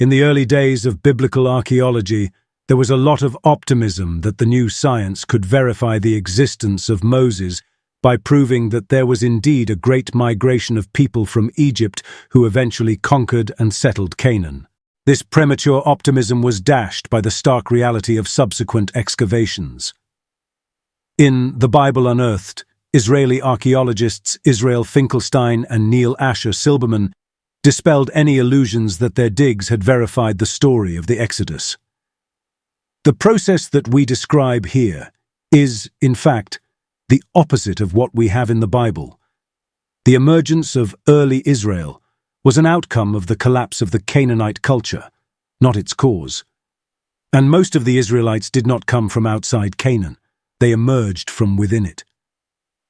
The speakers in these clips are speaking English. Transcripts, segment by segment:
In the early days of biblical archaeology, there was a lot of optimism that the new science could verify the existence of Moses by proving that there was indeed a great migration of people from Egypt who eventually conquered and settled Canaan. This premature optimism was dashed by the stark reality of subsequent excavations. In The Bible Unearthed, Israeli archaeologists Israel Finkelstein and Neil Asher Silberman dispelled any illusions that their digs had verified the story of the Exodus. The process that we describe here is, in fact, the opposite of what we have in the Bible. The emergence of early Israel was an outcome of the collapse of the Canaanite culture, not its cause. And most of the Israelites did not come from outside Canaan. They emerged from within it.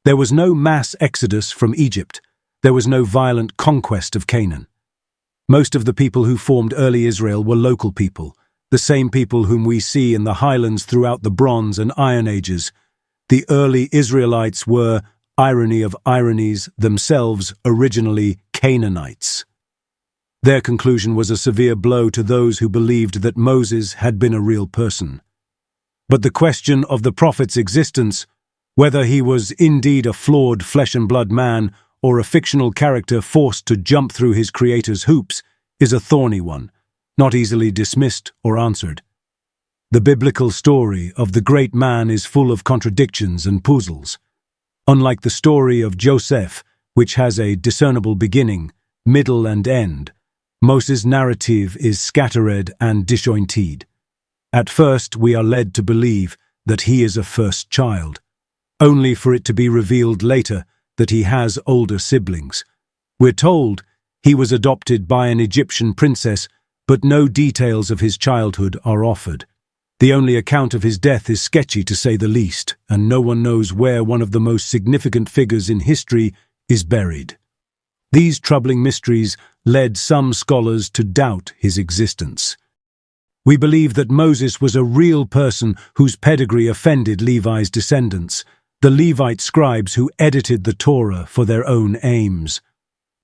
There was no mass exodus from Egypt. There was no violent conquest of Canaan. Most of the people who formed early Israel were local people, the same people whom we see in the highlands throughout the Bronze and Iron Ages. The early Israelites were, irony of ironies, themselves originally Canaanites. Their conclusion was a severe blow to those who believed that Moses had been a real person. But the question of the prophet's existence, whether he was indeed a flawed flesh-and-blood man or a fictional character forced to jump through his creator's hoops, is a thorny one, not easily dismissed or answered. The biblical story of the great man is full of contradictions and puzzles. Unlike the story of Joseph, which has a discernible beginning, middle and end, Moses' narrative is scattered and disjointed. At first, we are led to believe that he is a first child, only for it to be revealed later that he has older siblings. We're told he was adopted by an Egyptian princess, but no details of his childhood are offered. The only account of his death is sketchy to say the least, and no one knows where one of the most significant figures in history is buried. These troubling mysteries led some scholars to doubt his existence. We believe that Moses was a real person whose pedigree offended Levi's descendants, the Levite scribes who edited the Torah for their own aims.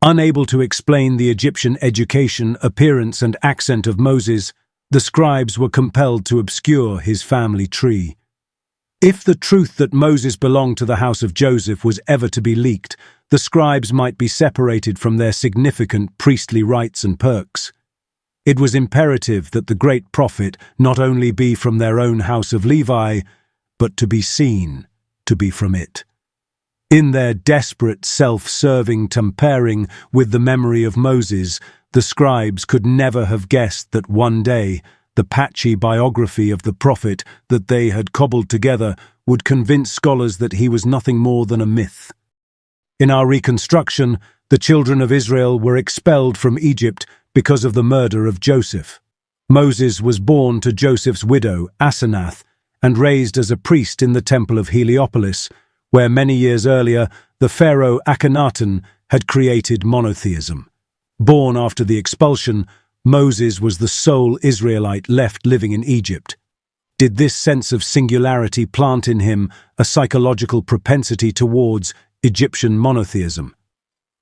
Unable to explain the Egyptian education, appearance, and accent of Moses, the scribes were compelled to obscure his family tree. If the truth that Moses belonged to the house of Joseph was ever to be leaked, the scribes might be separated from their significant priestly rights and perks. It was imperative that the great prophet not only be from their own house of Levi, but to be seen to be from it. In their desperate self-serving tampering with the memory of Moses, the scribes could never have guessed that one day the patchy biography of the prophet that they had cobbled together would convince scholars that he was nothing more than a myth. In our reconstruction, the children of Israel were expelled from Egypt because of the murder of Joseph. Moses was born to Joseph's widow, Asenath, and raised as a priest in the temple of Heliopolis, where many years earlier the pharaoh Akhenaten had created monotheism. Born after the expulsion, Moses was the sole Israelite left living in Egypt. Did this sense of singularity plant in him a psychological propensity towards Egyptian monotheism?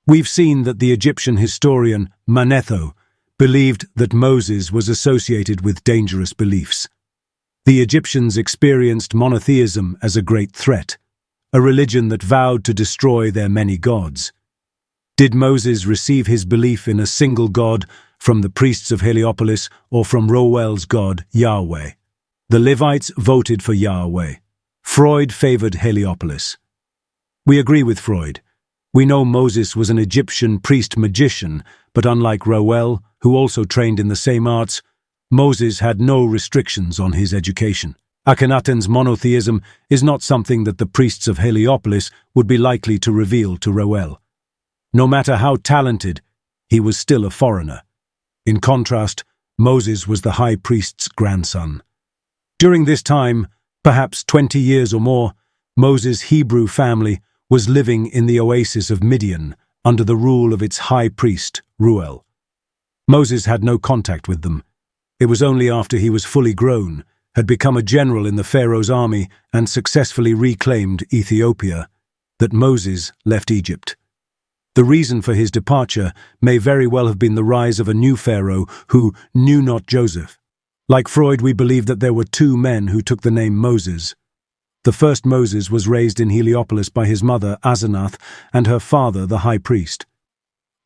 We've seen that the Egyptian historian Manetho believed that Moses was associated with dangerous beliefs. The Egyptians experienced monotheism as a great threat, a religion that vowed to destroy their many gods. Did Moses receive his belief in a single God from the priests of Heliopolis or from Reuel's God, Yahweh? The Levites voted for Yahweh. Freud favored Heliopolis. We agree with Freud. We know Moses was an Egyptian priest-magician, but unlike Reuel, who also trained in the same arts, Moses had no restrictions on his education. Akhenaten's monotheism is not something that the priests of Heliopolis would be likely to reveal to Reuel. No matter how talented, he was still a foreigner. In contrast, Moses was the high priest's grandson. During this time, perhaps 20 years or more, Moses' Hebrew family was living in the oasis of Midian under the rule of its high priest, Reuel. Moses had no contact with them. It was only after he was fully grown, had become a general in the Pharaoh's army and successfully reclaimed Ethiopia, that Moses left Egypt. The reason for his departure may very well have been the rise of a new pharaoh who knew not Joseph. Like Freud, we believe that there were two men who took the name Moses. The first Moses was raised in Heliopolis by his mother, Asenath, and her father, the high priest.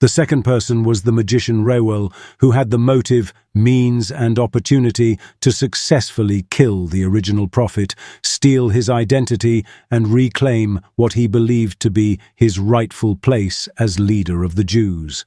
The second person was the magician Reuel, who had the motive, means, and opportunity to successfully kill the original prophet, steal his identity, and reclaim what he believed to be his rightful place as leader of the Jews.